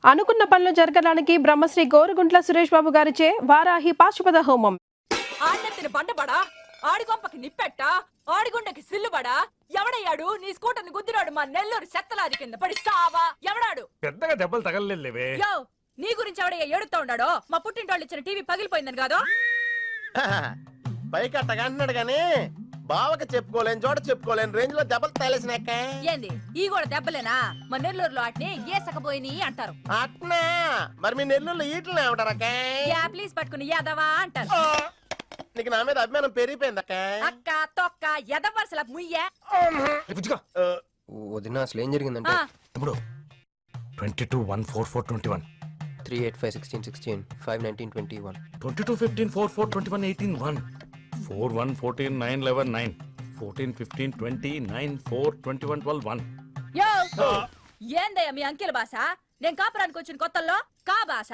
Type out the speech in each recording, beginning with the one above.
అనుకున్న పనులు జరగడానికి బ్రహ్మశ్రీ గోరుగుంట్ల సురేష్ బాబు గారిచే వారాహి పాశుపత హోమం. ఆడినెత్తిన బండబడా, ఆడిగొంపకి నిప్పెట్ట, ఆడిగుండకి సిల్లుబడా, ఎవడయ్యాడు నీ స్కూటర్ని గుద్దిరాడు మా నెల్లూరు చెత్తలాది కింద పడి సావా ఎవడాడు? పెద్దగా దెబ్బలు తగలలేవే. యో నీ గురించి ఎవడయ్యా ఏడుతా ఉన్నాడో? మా పుట్టింటోళ్ళు ఇచ్చిన టీవీ పగిలిపోయిందని కాదు. పైకి అట్టగా అంటున్నాడు గాని బావకి చెప్పుకోలేని చోట చెప్పుకోలేని రేంజ్ లో దెబ్బలు తగిలేసినాక. ఏంది ఈ కూడా దెబ్బలేనా? మా నెల్లూరులో ఆటిని ఏసకపోయిని అంటారు. అట్నా మరి మీ నెల్లూరులో ఈటలు ఏమంటారక్క? యా ప్లీజ్ పట్టుకుని యాదవా అంటారు. నీకు నా మీద అభిమానం పెరిగిపోయిందక్క. అక్క తొక్క ఎదవరసల ముయ్యే. వదిన అసలు ఏం జరిగిందంటే ఇప్పుడు 22-1-4-4-21 385-16-16 5-19-21 22-15-4-4-21-18-1 4-1-14-9-11-9 14-15-20-9-4-21-12-1. యో ఏందయ్యా మీ అంకెల భాష? నేను కాపురానికి వచ్చిన కొత్తల్లో కా భాష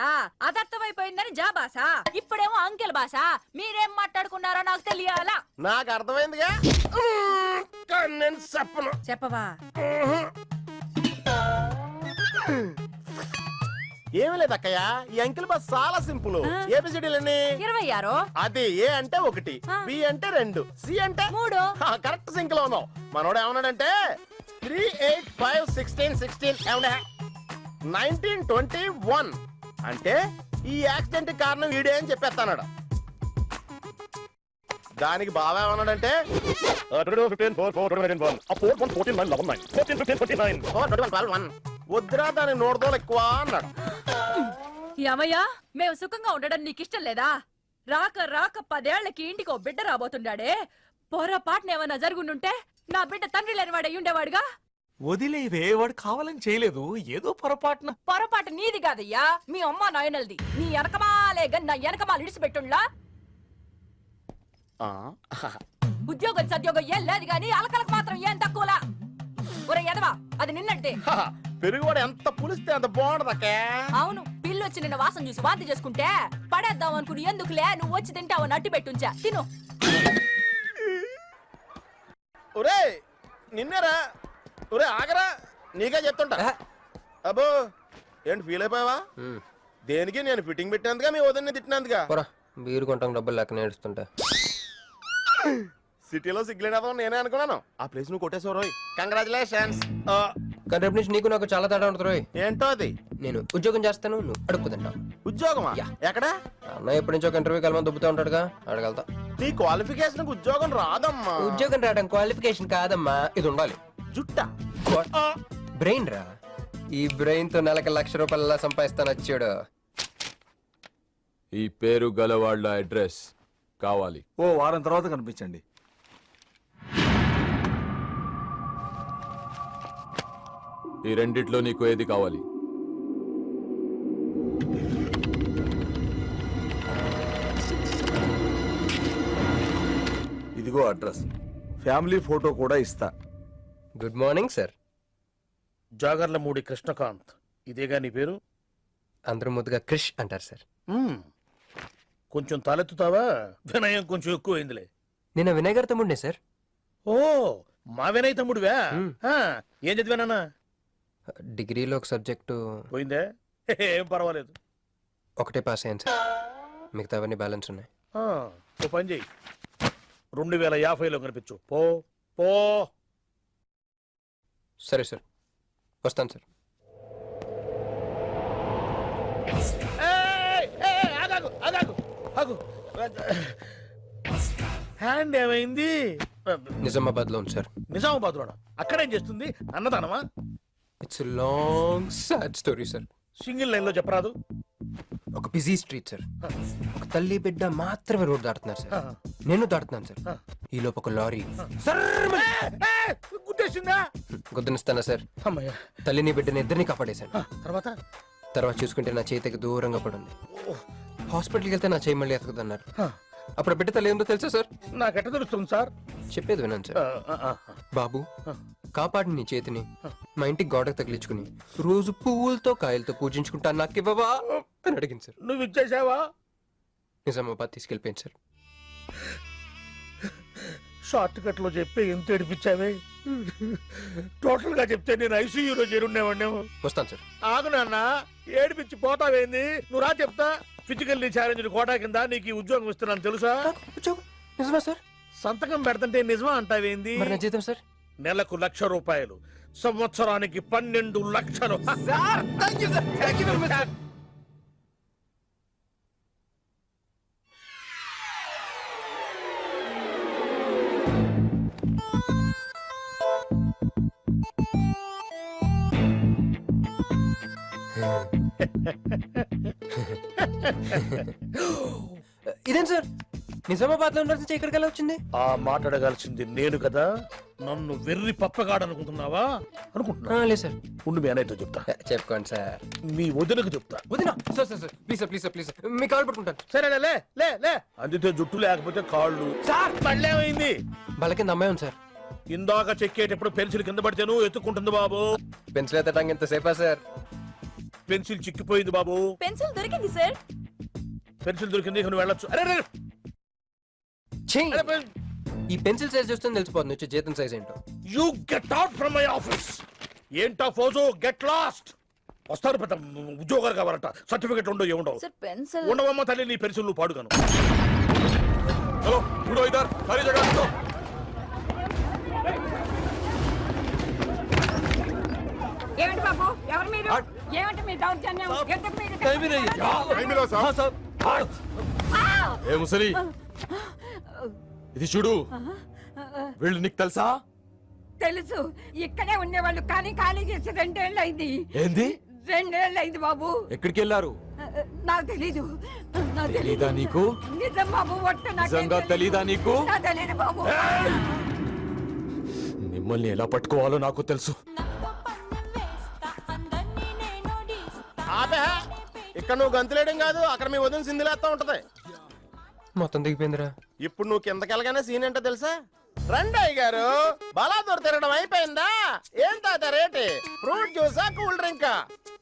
అదర్థమైపోయిందని జా భాష, ఇప్పుడేమో అంకెల భాష. మీరేం మాట్లాడుకున్నారో నాకు తెలియాలా? నాకు అర్థమైందిగా, కానీ నేను చెప్పను. చెప్పవా? ఏమీ లేదు అక్కయ్య, ఈ అంకిల్ బస్ చాలా సింపుల్. ఏబిసిడీలన్నీ 26. అది ఏ అంటే 1, బి అంటే 2, సి అంటే 3. కరెక్ట్ సింక్ లో ఉన్నావు. మనోడు ఏమన్నాడంటే 3-8-5-16-16 19-21 అంటే ఈ యాక్సిడెంట్ కారణం వీడే అని చెప్పేస్తాడు. దానికి బాగా ఏమన్నాడంటే వద్దురా దాని నోడదోలు ఎక్కువ అన్నాడు. ఏమయ్యా మేము సుఖంగా ఉండడం నీకిష్టం లేదా? రాక రాక 10 ఏళ్లకి ఇంటికి ఓ బిడ్డ రాబోతుండాడే, పొరపాటున ఏమన్నా జరుగుండుంటే నా బిడ్డ తండ్రి లేని వాడు అయ్యుండేవాడుగా. వదిలేవే, వాడు కావాలని చేయలేదు, ఏదో పొరపాటున. పొరపాటు నీది కాదయ్యా, మీ అమ్మ నాయనల్ది. నీ వెనకమాలే గన్ నా వెనకమాల ఇడిసిపెట్టుండ్లా. ఉద్యోగం సద్యోగం ఏం లేదు గాని అలకలకు మాత్రం ఏం తక్కువలా. ఒరే ఎదవా, అది నిన్నంటే. పెరుగువాడు ఎంత పులిస్తే అంత బాగుండదక్కే. అవును, పిల్లు వచ్చి నిన్న వాసన చూసి వాంతి చేసుకుంటే పడేద్దాం అనుకుని ఎందుకులే నువ్వు వచ్చి తింటావని అట్టి పెట్టుంచా. తిను. ఒరే నిన్నేరా, ఒరే ఆగరా, నీకే చెప్తుంటా. అబ్బో ఏంటి ఫీల్ అయిపోయావా? దేనికి? నేను ఫిట్టింగ్ పెట్టినందుగా, మీ వదిన్ని తిట్టినందుగా. బీరు కొంటాం డబ్బులు లెక్క నేడుస్తుంటా. సిటీలో సిగ్గులేదా నేనే అనుకున్నాను. ఆ ప్లేస్ నువ్వు కొట్టేసావు రోయ్, కంగ్రాచులేషన్స్. కానీ రేపు నుంచి నీకు నాకు చాలా తేడా ఉంటుంది రోయ్. ఏంటో అది? నేను ఉద్యోగం చేస్తాను, నువ్వు అడుక్కుతుంటావు. ఉద్యోగమా? ఎక్కడ? అన్న ఎప్పటి నుంచో ఒక ఇంటర్వ్యూకి వెళ్ళమని దుబ్బుతూ ఉంటాడుగా, అడగలుగుతా. నీ క్వాలిఫికేషన్ ఉద్యోగం రాదమ్మా. ఉద్యోగం రావడం క్వాలిఫికేషన్ కాదమ్మా, ఇది ఉండాలి. జుట్టా? బ్రెయిన్ రా. ఈ బ్రెయిన్ తో నెలకి ₹1,00,000 సంపాదిస్తాను వచ్చాడు. ఈ పేరు గలవాళ్ళ అడ్రస్ కావాలి. ఓ వారం తర్వాత కనిపించండి. ఈ రెండిట్లో నీకు ఏది కావాలి? ఇదిగో అడ్రస్, ఫ్యామిలీ ఫోటో కూడా ఇస్తా. Good morning sir. Jagarlamudi Krishnakanth, ఇదేగా నీ పేరు? అందరూ ముద్దుగా క్రిష్ అంటారు సార్. కొంచెం తలెత్తుతావా? వినయం కొంచెం ఎక్కువైందిలే. నేను వినయ్ గారి తమ్ముడినే సార్. ఓ మా వినయ్ తమ్ముడివా? ఏం చదివానా? డిగ్రీలో ఒక సబ్జెక్టు పోయిందే, ఏం పర్వాలేదు. ఒకటే పాస్ అయ్యాను సార్, మిగతావన్నీ బ్యాలెన్స్ ఉన్నాయి. ఓ పని చెయ్యి, 2050లో కనిపించు. పో పో. సరే సార్, వస్తాను సార్. హ్యాండ్ ఏమైంది? నిజామాబాద్ లో ఉంది సార్. నిజామాబాద్ లోనా? అక్కడేం చేస్తుంది? అన్నదానమా? It's long sad story sir. Single line లో చెప్పరాదు? ఒక బిజీ స్ట్రీట్ సార్, ఒక తల్లి బిడ్డ మాత్రమే రోడ్ దాటుతున్నారు సార్. నేను దాటుతున్నాను సార్. ఈ లోపు ఒక లారీ గుద్దేసిందా? గుద్దనిస్తానా సార్? అమ్మయ్య. తల్లిని బిడ్డని ఇద్దరిని కాపాడేశాను. తర్వాత తర్వాత చూసుకుంటే నా చేతికి దూరంగా పడింది. హాస్పిటల్కి వెళ్తే నా చేయి మళ్ళీ ఎతకదన్నారు. అప్పుడు బిడ్డ తల్లి ఏందో తెలుసా సార్? నాకెట్ట తెలుస్తుంది సార్? చెప్పేది విన్నాను సార్. బాబు కాపాడి నీ చేతిని మా ఇంటికి గోడకు తగిలించుకుని రోజు పువ్వులతో కాయలతో పూజించుకుంటాను, నాకు ఇవ్వవా అని అడిగింది సార్. నువ్వు ఇచ్చేసావా? నిజామాబాద్ తీసుకెళ్ళిపోయింది సార్. షార్ట్ కట్ లో చెప్పి ఎంత ఏడిపించావే. టోటల్ గా చెప్తే నేను ఐసీయూలో చేరుండేవాడినేమో. వస్తాను సార్. ఆగు నాన్న, ఏడిపించి పోతావేంది? నువ్వు రా చెప్తా. ఫిజికల్లీ ఛాలెంజ్ కోటా కింద నీకు ఈ ఉద్యోగం ఇస్తున్నాను తెలుసా? ఉద్యోగం నిజమా సార్? సంతకం పెడతంటే నిజమా అంటావేంది? మరి నా జీతం సార్? నెలకు ₹1,00,000, సంవత్సరానికి 12 లక్షలు. ఇదేం సార్, నిజామాబాద్ లో ఉన్న ఇక్కడికి ఎలా వచ్చింది? ఆ మాట్లాడగలిసింది నేను కదా. నన్ను వెర్రి పప్పగాడనుకుంటున్నావా? అనుకుంటున్నా. లేదు సార్. ఉండు, మీ అన్నయ్యతో చెప్తా. చెప్పుకోండి సార్. మీ వదినకు చెప్తా. వదినా sir sir sir please sir, please sir, please sir, me call పట్టుకుంటాను. సరే లే లే లే. అందుకే జుట్టు లేకపోతే కాళ్ళు. సార్ మళ్ళీ ఏమైంది? వాళ్ళ కింద అమ్మాయి ఉంది సార్. ఇందాక చెక్కేటప్పుడు పెన్సిల్ కింద పడితేను ఎత్తుకుంటుంది బాబు. పెన్సిల్ ఎత్తడానికి ఎంతసేపా సార్? పెన్సిల్ చిక్కిపోయింది బాబు. పెన్సిల్ దొరికింది సార్. పెన్సిల్ దొరికింది, నువ్వు వెళ్ళొచ్చు. అరే అరే, ఛీ! అరే, పెన్- ఈ పెన్సిల్ సైజ్ చూస్తే తెలిసిపోతుంది వచ్చే జీతం సైజ్ ఏంటో. You get out from my office. ఏంటా ఫోజు, గెట్ లాస్ట్. వస్తారు పెద్ద ఉద్యోగాలు కావాలంట. సర్టిఫికెట్ ఉండవు, ఏముండవు. సార్ పెన్సిల్ ఉండవమ్మ తల్లి, నీ పెన్సిల్ నువ్వు పాడుగాను. చలో ఉడో ఇధర్, సారీ జగह ఉడో. ఏమిటి బాబు, ఎవరు మీరు? ఏమిటి మీ దౌర్జన్యం? ఎందుకు మీరు ఏ ముసలి, ఇది చూడు. వీళ్ళు నీకు తెలుసా? తెలుసు, ఇక్కడే ఉండేవాళ్ళు కానీ ఖాళీ చేసి 2 ఏళ్ళు అయింది. ఏంది? 2 ఏళ్ళు అయింది బాబు. ఎక్కడికి వెళ్ళారు? నాకు తెలీదు. నాకు తెలీదా నీకు? నిజం బాబు, ఒట్టు నాకు నిజంగా తెలీదా నీకు? నాకు తెలియదు బాబు. మిమ్మల్ని ఎలా పట్టుకోవాలో నాకు తెలుసు. ఆపే, ఇక్కడ నువ్వు గంతులేయడం కాదు, అక్కడ మీ వదిన సింధిలేస్తా ఉంటది. మొత్తం దిగిపోయిందిరా. ఇప్పుడు నువ్వు కిందకెళ్ళగానే సీన్ ఏంటో తెలుసా? రండయ్య గారు, బలాదూర్ తిరగడం అయిపోయిందా? ఏం తాత రేటి? Fruit జ్యూసా, cool డ్రింకా?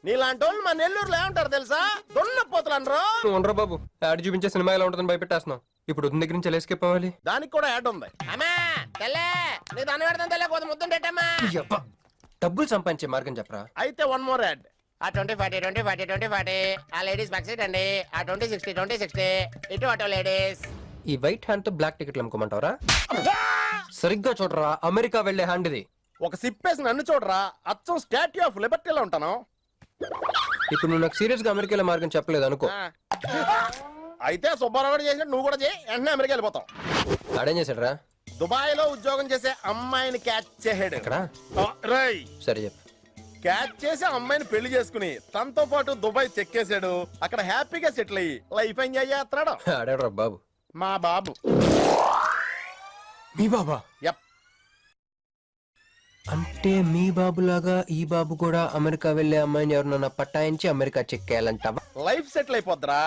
నీలాంటి వాళ్ళు మా నెల్లూరులో ఏమంటారు తెలుసా? దున్నపోతులు అనరు. నువ్వు ఉండరా బాబు, యాడ్ చూపించే సినిమా ఎలా ఉంటుందని భయపెట్టేస్తున్నావు. ఇప్పుడు వదిన దగ్గర నుంచి ఎలా escape అవ్వాలి? దానికి కూడా యాడ్ ఉంది. అమ్మా తెల్లే, నీ దాన్ని పెడతాను తెల్లే, కొంత ముద్దుండేటమ్మా. యబ్బా, డబ్బులు సంపాదించే మార్గం చెప్పరా. అయితే 1 more యాడ్. ఆ 20-40 20-40 20-40 ఆ లేడీస్ బ్యాక్ సైడ్ అండి. ఆ 20-60 20-60 ఇటు అటు లేడీస్. ఈ వైట్ హ్యాండ్ తో బ్లాక్ టికెట్లు అమ్ముకోమంటావరా? సరిగ్గా చూడరా, అమెరికా వెళ్లే హ్యాండ్ ఇది. ఒక సిప్పేసి నన్ను చూడరా, అచ్చం స్టాట్యూ ఆఫ్ లిబర్టీలో ఉంటాను. ఇప్పుడు నువ్వు నాకు సీరియస్ గా అమెరికా మార్గం చెప్పలేదు అనుకో. అయితే సుబ్బారావు చేసినట్టు నువ్వు కూడా చేయి, వెంటనే అమెరికా వెళ్ళిపోతావు. ఆడేం చేశాడరా? దుబాయ్ లో ఉద్యోగం చేసే అమ్మాయిని క్యాచ్ చేసాడు. ఎక్కడ? రై సరే చెప్పు. క్యాచ్ చేసి అమ్మాయిని పెళ్లి చేసుకుని తనతో పాటు దుబాయ్ చెక్కేశాడు. అక్కడ హ్యాపీగా సెటిల్ అయ్యి లైఫ్ ఎంజాయ్ చేస్తున్నాడు. ఆడాడు బాబు. మా బాబు. మీ బాబా? యప్. అంటే మీ బాబులాగా ఈ బాబు కూడా అమెరికా వెళ్లే అమ్మాయిని ఎవరినన్నా పట్టాయించి అమెరికా చెక్కేయాలంటావా? లైఫ్ సెటిల్ అయిపోద్దిరా.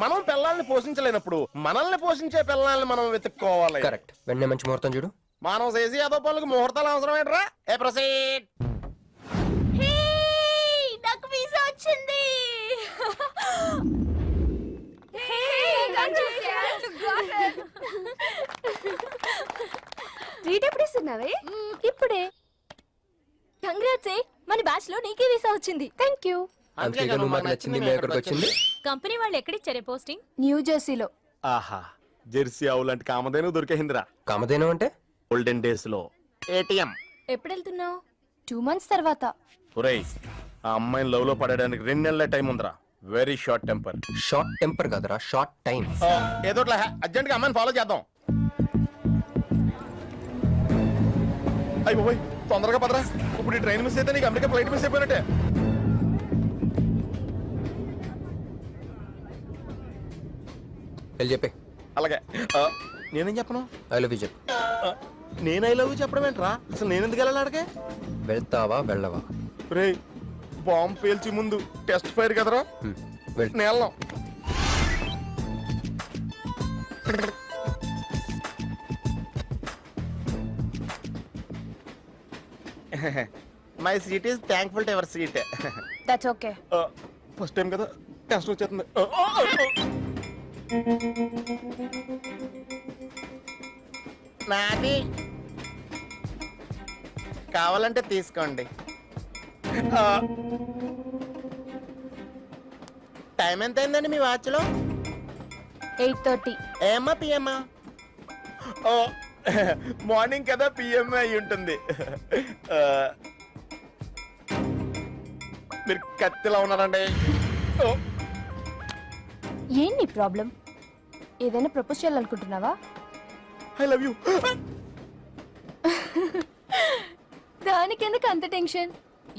మనం పిల్లల్ని పోషించలేనప్పుడు మనల్ని పోషించే పిల్లల్ని మనం వెతుక్కోవాలి. కరెక్ట్. వెంటనే మంచి ముహూర్తం చూడు. మనం చేసి ఏదో పనులకు ముహూర్తాలు అవసరం ఏంట్రా? ఏ ప్రొసీడ్. నాకు వీసా వచ్చింది. ట్రీట్ ఎప్పుడు ఇస్తున్నావే? ఇప్పుడే. కంగ్రాట్స్, మన బ్యాచ్ లో నీకే వీసా వచ్చింది. Thank you. అందుకే నువ్వు మాకు నచ్చింది, మేము ఎక్కడికి వచ్చింది. కంపెనీ వాళ్ళు ఎక్కడిచ్చారే పోస్టింగ్? న్యూ జెర్సీలో. ఆహా, జెర్సీ ఆవు లాంటి కామధేను దొరికేహిందిరా. కామధేనం అంటే? గోల్డెన్ డేస్ లో ఏటీఎం. ఎప్పుడు వెళ్తున్నావు? 2 months తర్వాత. ఒరేయ్, ఆ అమ్మాయిని లవ్ లో పడడానికి 2 నెలల టైం ఉందిరా. Very short temper. Short temper కాదురా, షార్ట్ టైం. ఏదో అర్జెంట్ గా అమ్మాయిని ఫాలో చేద్దాం. అయ్యి తొందరగా పదరా. ఇప్పుడు ఈ ట్రైన్ మిస్ అయితే నీకు అమెరికా ఫ్లైట్ మిస్ అయిపోయినట్టే. వెళ్ళి చెప్పే. అలాగే. నేనేం చెప్పను? ఐ లవ్ యూ చెప్పు. నేను ఐ లవ్ చెప్పడం ఏంట్రా? అసలు నేను ఎందుకు వెళ్ళాలి అడిగే? వెళ్తావా వెళ్ళవా? రే, బాంబు పేల్చి ముందు టెస్ట్ ఫైర్ కదరా. వెళ్ళు. నేను వెళ్ళాం. My seat is thankful to ever seat. That's okay. First time కదా, టెస్ట్ వచ్చేస్తుంది. నాది. కావాలంటే తీసుకోండి. ఆ, టైం ఎంత అయిందండి మీ వాచ్లో? 8:30. ఏమ్మా పిఎమ్మా? ఓ మార్నింగ్ కదా, పిఎం అయి ఉంటుంది. ఆ, మీరు కత్తిలా ఉన్నారండి. ఓ, ఏంటి నీ ప్రాబ్లం? ఏదైనా ప్రపోజ్ చేయాలనుకుంటున్నావా? I love you. దానికి ఎందుకు అంత tension?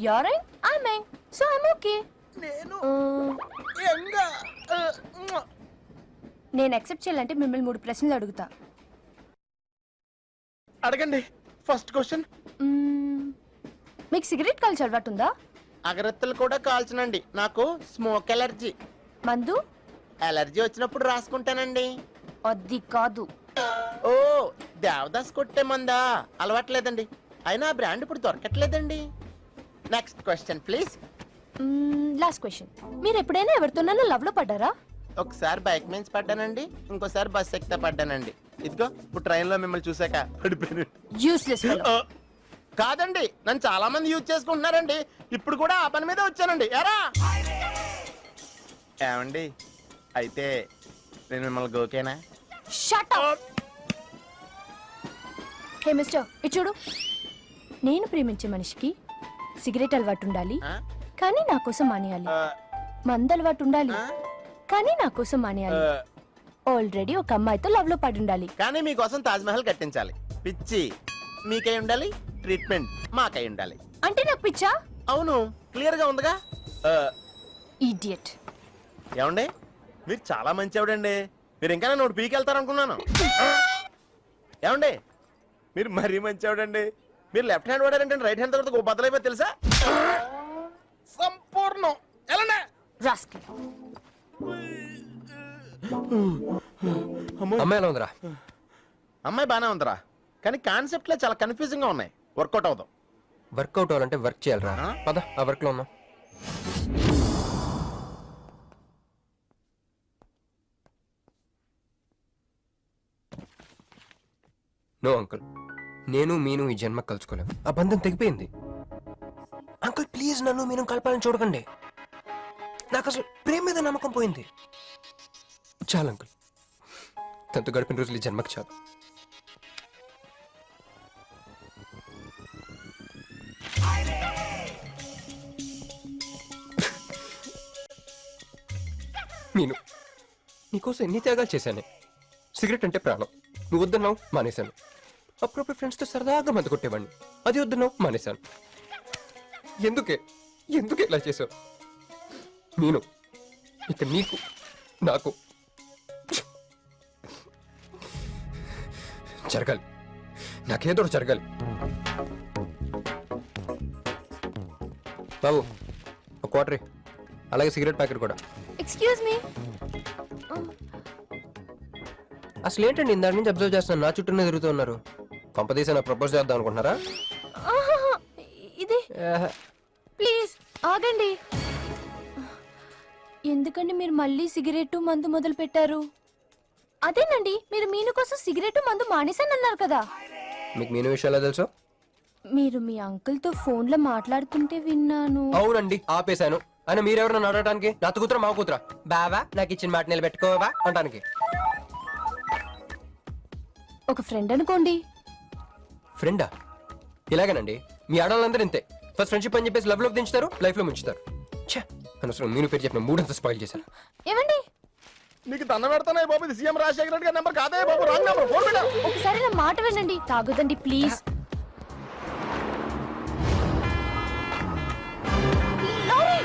You're young, I young, so I'm okay. నేను నేను యాక్సెప్ట్ చేయాలంటే మిమ్మల్ని 3 ప్రశ్నలు అడుగుతా. అడగండి. First question. మీకు సిగరెట్ కాల్చే అలవాటు ఉందా? అగరత్తులు కూడా కాల్చనండి, నాకు స్మోక్ ఎలర్జీ. మందు? ఎలర్జీ వచ్చినప్పుడు రాసుకుంటానండి. అది కాదు. ఓ, దేవదాస్ కొట్టే మందా? అలవాట్లేదండి. అయినా ఆ బ్రాండ్ ఇప్పుడు దొరకట్లేదండి. Next question please. Last question. మీరు ఎప్పుడైనా ఎవరితోనైనా లవ్ లో పడ్డారా? ఒకసారి బైక్ మీద పడ్డానండి, ఇంకోసారి బస్ ఎక్కితే పడ్డానండి. ఇదిగో ఇప్పుడు ట్రైన్ లో మిమ్మల్ని చూసాక పడిపోయాను. యూస్లెస్. కాదండి, నన్ను చాలా మంది యూజ్ చేసుకుంటున్నారండి. ఇప్పుడు కూడా ఆ పని మీద వచ్చానండి. ఎరా ఏమండి, అయితే నేను మిమ్మల్ని గోకేనా? Shut up. హే మిస్టర్, ఇటు చూడు. నేను ప్రేమించే మనిషికి సిగరెట్ అలవాటు ఉండాలి, ఆ? కానీ నా కోసం మానేయాలి. ఆ, మందు అలవాటు ఉండాలి, ఆ? కానీ నా కోసం మానేయాలి. ఆ, ఆల్రెడీ ఒక అమ్మాయితో లవ్ లో పడి ఉండాలి. కానీ మీకోసం తాజ్ మహల్ కట్టించాలి. పిచ్చి మీకై ఉండాలి, ట్రీట్మెంట్ మాకై ఉండాలి. అంటే నాకు పిచ్చా? అవును, క్లియర్ గా ఉందిగా. ఆ, ఇడియట్. ఏమండి, మీరు చాలా మంచి ఆవిడండి. మీరు ఇంకా నన్ను పీకి వెళ్తారనుకున్నాను. ఏమండి, మీరు మరీ మంచి ఆవిడండి. మీరు లెఫ్ట్ హ్యాండ్ వాడారంటే రైట్ హ్యాండ్ తర్వాత బద్దలైపోయి తెలుసా? సంపూర్ణం. ఎలాండి? రాస్కెల్. అమ్మాయి ఎలా ఉందిరా? అమ్మాయి బానే ఉందిరా, కానీ కాన్సెప్ట్లే చాలా కన్ఫ్యూజింగ్ గా ఉన్నాయి. వర్కౌట్ అవుతాం. వర్కౌట్ అవ్వాలంటే వర్క్ చేయాలరా. ఆ? పద, ఆ వర్క్ లో ఉన్నాం. నో అంకుల్, నేను మీను ఈ జన్మ కలుసుకోలేము. ఆ బంధం తెగిపోయింది. అంకుల్ ప్లీజ్ నన్ను మీను కలపాలని చూడకండి. నాకు అసలు ప్రేమ మీద నమ్మకం పోయింది. చాలు అంకుల్, తనతో గడిపిన రోజులు ఈ జన్మకి చాలు. నేను నీకోసం ఎన్ని త్యాగాలు చేశానే. సిగరెట్ అంటే ప్రాణం, నువ్వు వద్దన్నావు మానేశాను. అప్పుడప్పుడు ఫ్రెండ్స్తో సరదాగా మందు కొట్టేవాడిని, అది వద్దన్నావు మానేశాను. ఎందుకే ఎందుకే ఇలా చేసావు? నేను ఇక నీకు నాకు జరగాలి, నాకేదో ఒకటి జరగాలి. బాబు ఒక క్వార్టరీ, అలాగే సిగరెట్ ప్యాకెట్ కూడా. Excuse me. అసలు ఏంటండి ఇందాక నుంచి అబ్జర్వ్ చేస్తున్నాను, నా చుట్టూనే తిరుగుతూ ఉన్నారు. కొంపదీసి నా ప్రపోజ్ చేద్దాం అనుకుంటున్నారా? ఇది ఏహే. ప్లీజ్ ఆగండి. ఎందుకండి మీరు మళ్ళీ సిగరెట్ మందు మొదలు పెట్టారు? అదేనండి, మీరు మీను కోసం సిగరెట్ మందు మానేశానన్నారు కదా. మీకు మీను విషయాలు తెలుసు? మీరు మీ అంకుల్ తో ఫోన్ లో మాట్లాడుతుంటే విన్నాను. అవునండి, ఆపేశాను. అయినా మీరెవరన్నా అడగటానికి? నా కూతురా మా కూతురా? బావా నాకు ఇచ్చిన మాట నిలబెట్టుకోవా అంటానికి. ఒక ఫ్రెండ్ అనుకోండి. ఫ్రెండా? ఇలాగేనండి, మీ ఆడవాళ్ళందరూ ఇంతే. ఫస్ట్ ఫ్రెండ్షిప్ అని చెప్పేసి లవ్ లోకి దించుతారు, లైఫ్ లో ముంచుతారు. ఛే, అనవసరం మీను పేరు చెప్పిన మూడంతా స్పాయిల్ చేశారు. ఏమండి, నీకు దండ పెడతానే బాబు, ఇది సీఎం రాజశేఖర రెడ్డి గారి నెంబర్ కాదే బాబు, రాంగ్ నెంబర్. ఫోన్ పెట్టు. ఒకసారి నా మాట వినండి. తాగుదండి ప్లీజ్. లారీ!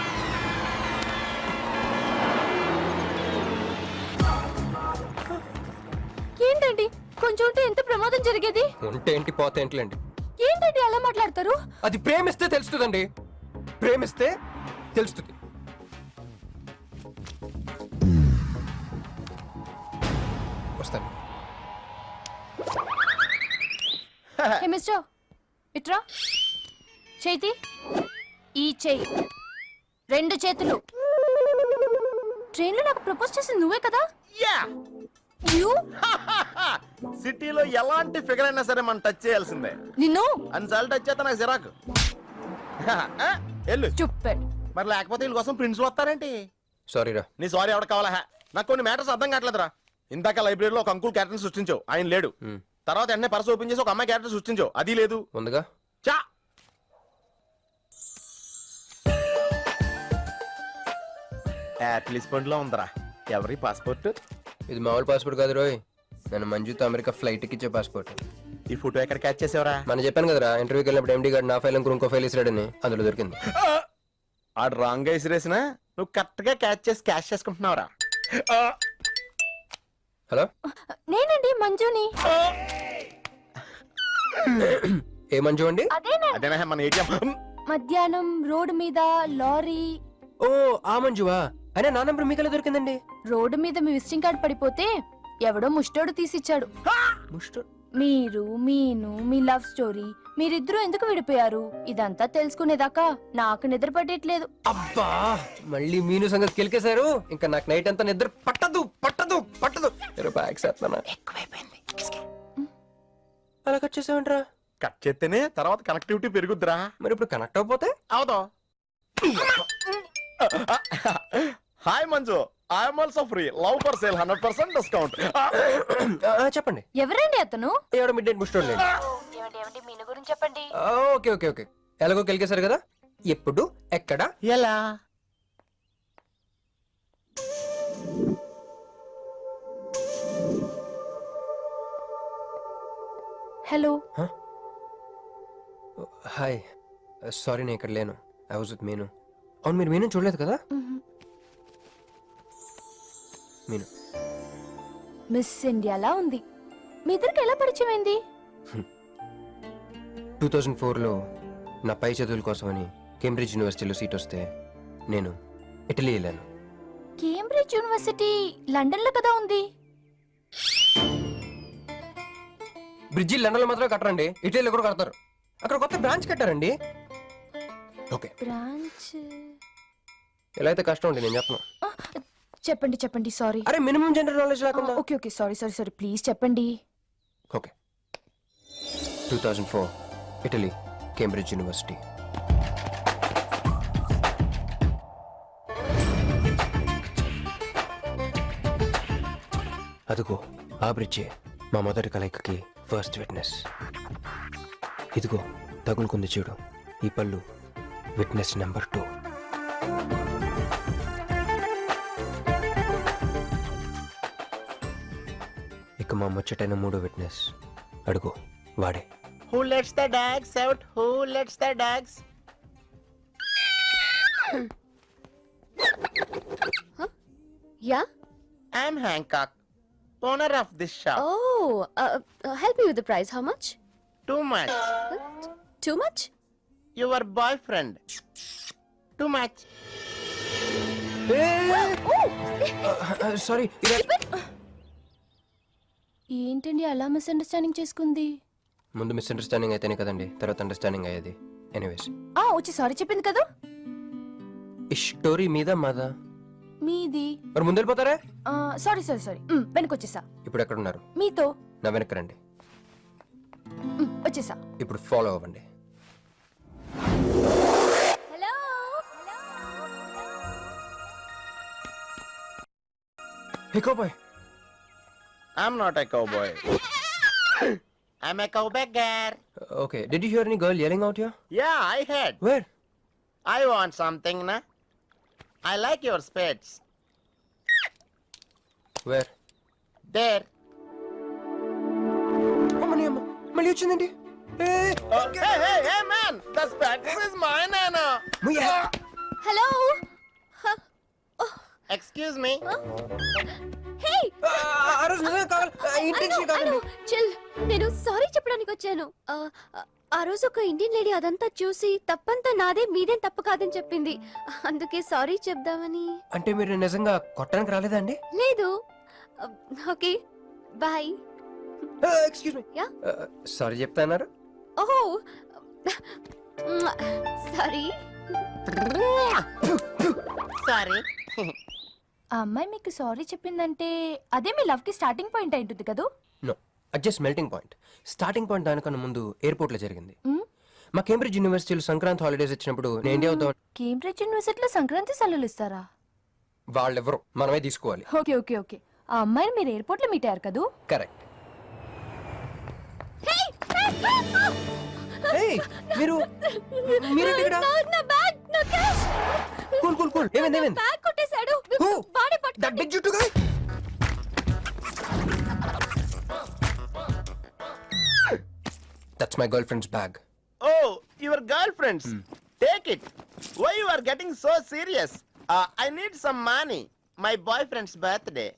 ఏంటండి, కొంచెం ఉంటే ఎంత ప్రమాదం జరిగేది. ఉంటే ఏంటి, పోతే ఏంటిలేండి. ఏంటండి అలా మాట్లాడతారు? అది ప్రేమిస్తే తెలుస్తుందండి, ప్రేమిస్తే తెలుస్తుంది. వస్తాను. హే మిస్టర్, ఇట్రా. చేతి ఈ చేయి, 2 చేతులు. ట్రైన్లో నాకు ప్రపోజ్ చేసింది నువ్వే కదా? యా, యు సిటీలో ఎలాంటి ఫిగర్ అయినా సరే మనం టచ్ చేయాల్సిందే. నిన్ను అన్నిసార్లు టచ్ చేస్తా నాకు చిరాకు. ఆ, వెళ్ళు. స్టూపిడ్. మరి లేకపోతే వీళ్ళ కోసం ప్రిన్సిపల్ వస్తారేంటి? సారీ రా. నీ సారీ ఎవడ కావాలా? నాకు కొన్ని మ్యాటర్స్ అర్థం కావట్లేదురా. ఇందాక లైబ్రరీలో ఒక అంకుల్ క్యారెక్టర్ సృష్టించావు, ఆయన లేడు. తర్వాత వెంటనే పర్స్ ఓపెన్ చేసి ఒక అమ్మాయి క్యారెక్టర్ సృష్టించావు, అది లేదు. ఉందిగా. చా యాపిల్ పండులో ఉందరా. ఎవరి పాస్పోర్ట్? ఇది మామూలు పాస్పోర్ట్ కాదు రోయ్, నేను మంజుతో అమెరికా ఫ్లైట్ ఇచ్చే పాస్పోర్ట్. ఈ ఫోటో ఎక్కడ క్యాచ్ చేసావరా? మనం చెప్పాను కదరా, ఇంటర్వ్యూకి వెళ్ళినప్పుడు ఎండి గారు నా ఫైల్ ఇంకో ఫైల్ ఇసిరాడని, అందులో దొరికింది. ఆడు రాంగ్ గా ఇసిరేసినా నువ్వు కరెక్ట్ గా క్యాచ్ చేసి క్యాష్ చేసుకుంటున్నావురా. హలో, నేనండి మంజుని. ఏ మంజు అండి? అదేనా మన ఏటీఎం. మధ్యాహ్నం రోడ్డు మీద లారీ. ఓ ఆ మంజువా? అయినా నా నంబర్ మీకెలా దొరికిందండి? రోడ్డు మీద మీ విజిటింగ్ కార్డ్ పడిపోతే ఎవడో ముష్టోడు తీసిచ్చాడు. మీరు మీను మీ లవ్ స్టోరీ, మీరిద్దరూ ఎందుకు విడిపోయారు ఇదంతా తెలుసుకునేదాకా నాకు నిద్ర పట్టట్లేదు. అబ్బా, మళ్ళీ మీను సంగతి కెలికేశారు. ఇంకా నాకు నైట్ అంతా నిద్ర పట్టదు పట్టదు పట్టదు. ఎక్కువైపోయింది. అలా కట్ చేసావంటరా? కట్ చేస్తేనే తర్వాత కనెక్టివిటీ పెరుగుద్దిరా. మరి ఇప్పుడు కనెక్ట్ అయిపోతే అవుదా? Hi Manju, I'm also free. Love for sale 100% discount. చెప్పండి. ఎవరండి అతను? ఎవడో మిడ్ నైట్ ముస్టోడ్ లేండి. మీను గురించి చెప్పండి. ఓకే ఓకే ఓకే, ఎలాగో కెలికేశారు కదా. ఎప్పుడు ఎక్కడ ఎలా? హలో. హాయ్, సారీ నేను ఇక్కడ లేను. ఐ వాజ్ విత్ మీను. అవును, మీరు మీను చూడలేదు కదా? మీను మిస్ ఇండియాలా ఉంది. మీ ఇద్దరికి ఎలా పరిచయం అయింది? 2004లో నా పై చదువుల కోసమని కేంబ్రిడ్జ్ యూనివర్సిటీలో సీట్ వస్తే నేను ఇటలీ వెళ్ళాను. కేంబ్రిడ్జ్ యూనివర్సిటీ లండన్ లో కదా ఉంది. బ్రిడ్జి లండన్లో మాత్రం కట్టరండి, ఇటలీలో కూడా కడతారు. అక్కడ కొత్త బ్రాంచ్ కట్టారండి. ఓకే, బ్రాంచ్ ఎలా అయితే కష్టం అండి, నేను చెప్పను. చెప్పండి చెప్పండి. సారీ. అరే మినిమం జనరల్ నాలెడ్జ్ లేకుండా. Okay okay, sorry sorry sorry, please చెప్పండి. Okay, 2004 Italy, Cambridge University. అదిగో ఆ బ్రిడ్జే మా మొదటి కలయికకి ఫస్ట్ విట్నెస్. ఇదిగో తగులుకుంది చూడు ఈ పళ్ళు, విట్నెస్ నెంబర్ 2. ఇక మా ముచ్చటైన 3వ విట్నెస్ అడుగు, వాడే. Who lets the dogs out? Who lets the dogs? Yeah. I'm Hancock, owner of this shop. Help you with the price. How much? Too much. Too much? Your boyfriend. Too much. Sorry. ఏంటండి అలా misunderstanding చేసుకుంది? ముందు misunderstanding అయితేనే కదండి తర్వాత understanding అయ్యేది. Anyways, వచ్చి sorry చెప్పింది కదా. ఈ స్టోరీ మీద మాదా? మీది. మరి ముందు వెళ్ళిపోతారా? సారీ సారీ సారీ, వెనకొచ్చేసా. ఇప్పుడు ఎక్కడ ఉన్నారు? మీతో. నా వెనక్కి రండి. వచ్చేసా. ఇప్పుడు ఫాలో అవ్వండి. Hello. Hey cowboy. I'm not a cowboy. I'm a cowbagger. Okay, did you hear any girl yelling out here? Yeah, I heard. Where? I want something, na? I like your spades. Where? There. అమ్మని అమ్మ, మళ్ళీ వచ్చిందండి. Hey, man! The spades is mine, Anna. Hello. Excuse me. హే, ఆ రోజు నిజంగా కావాలి, intention కాదండి. Chill. నేను సారీ చెప్పడానికి వచ్చాను. ఆ రోజు ఒక ఇండియన్ లేడీ అదంతా చూసి తప్పంతా నాదే, మీదేం తప్పు కాదని చెప్పింది. అందుకే సారీ చెప్దామని. అంటే మీరు నిజంగా కొట్టడానికి రాలేదా అండి? లేదు. Okay, bye. Excuse me. Yeah? Sorry చెప్తాన్నారు. ఓహో, సారీ. Sorry. ఆ అమ్మాయి మీకు సారీ చెప్పిందంటే అదే మీ లవ్ కి స్టార్టింగ్ పాయింట్ అయి ఉంటుంది కదా? నో, అది just melting point. Starting point దానికన్నా ముందు ఎయిర్పోర్ట్లో జరిగింది. మా కేంబ్రిడ్జ్ యూనివర్సిటీలో సంక్రాంతి హాలిడేస్ వచ్చినప్పుడు నేను ఇండియా వద్దాం. కేంబ్రిడ్జ్ యూనివర్సిటీలో సంక్రాంతి సెలవులు ఇస్తారా? వాళ్ళెవరో మనమే తీసుకోవాలి. Okay okay okay. ఆ అమ్మాయిని మీరు ఎయిర్పోర్ట్ లో మీట్ అయ్యారు కదూ? కరెక్ట్. మీరు మీరేంటి ఇక్కడ? నా బ్యాగ్, నా క్యాష్. Cool cool cool. ఏమైంది ఏమైంది? బ్యాగ్ కొట్టేశాడు. Who? వాడే That big juttu guy? That's my girlfriend's bag. Oh, your girlfriends. Take it. Why you are getting so serious? I need some money. My boyfriend's birthday.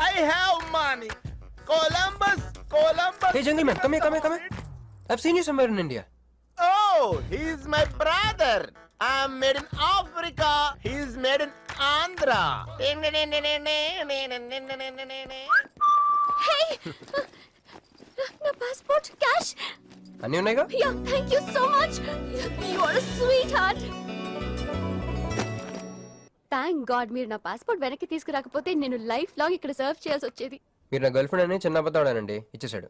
I have money. Columbus. Hey, jungle man, come here. I've seen you somewhere in India. Oh, he's my brother. I'm made in Africa. He's made in Andhra. నా passport, cash. అన్నీ ఉన్నాయిగా? Yeah, thank you so much. You are a sweetheart. Thank God మీరు నా passport వెనక్కి తీసుకురాకపోతే నేను life long ఇక్కడ serve చేయాల్సి వచ్చేది. మీరు నా గర్ల్ ఫ్రెండ్ అని చిన్న అబద్ధాడానండి, ఇచ్చేసాడు.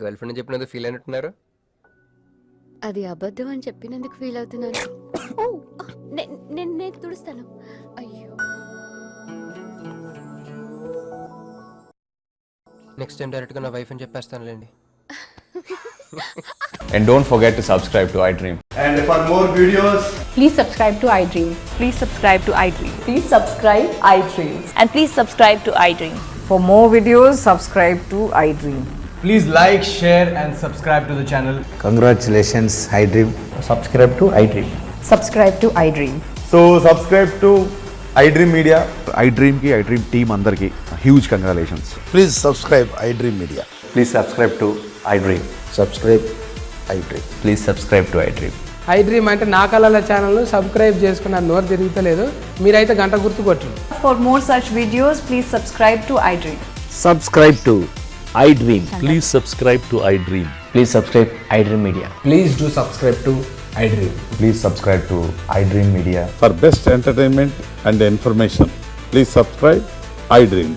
గర్ల్ ఫ్రెండ్ చెప్పినందుకు ఫీల్ అయినట్టున్నారు. అది అబద్ధం అని చెప్పినందుకు ఫీల్ అవుతున్నాను. ఓ, నేను తుడుస్తాను. అయ్యో, నెక్స్ట్ టైం డైరెక్ట్గా నా వైఫ్ అని చెప్పేస్తానులేండి. And don't forget to subscribe to iDream. And for more videos, Please subscribe to iDream. Please subscribe to iDream. Please subscribe iDream. And please subscribe to iDream. For more videos, subscribe to iDream. please like, share, and subscribe to the channel. Congratulations, iDream. Subscribe to iDream. Subscribe to iDream. So subscribe to iDream Media. iDream ki iDream team andarki huge congratulations. Please subscribe iDream Media. Please subscribe to iDream. Subscribe iDream. Please subscribe to iDream. iDream అంటే నా కళల channel subscribe చేసుకున్న నోరు తిరుగుతలేదు. మీరైతే గంట గుర్తు కొట్టండి. For more such videos, please subscribe to iDream. Subscribe to iDream. Please subscribe to iDream. Please subscribe iDream Media. Please do subscribe to iDream. Please subscribe to iDream Media. For best entertainment and information, please subscribe iDream.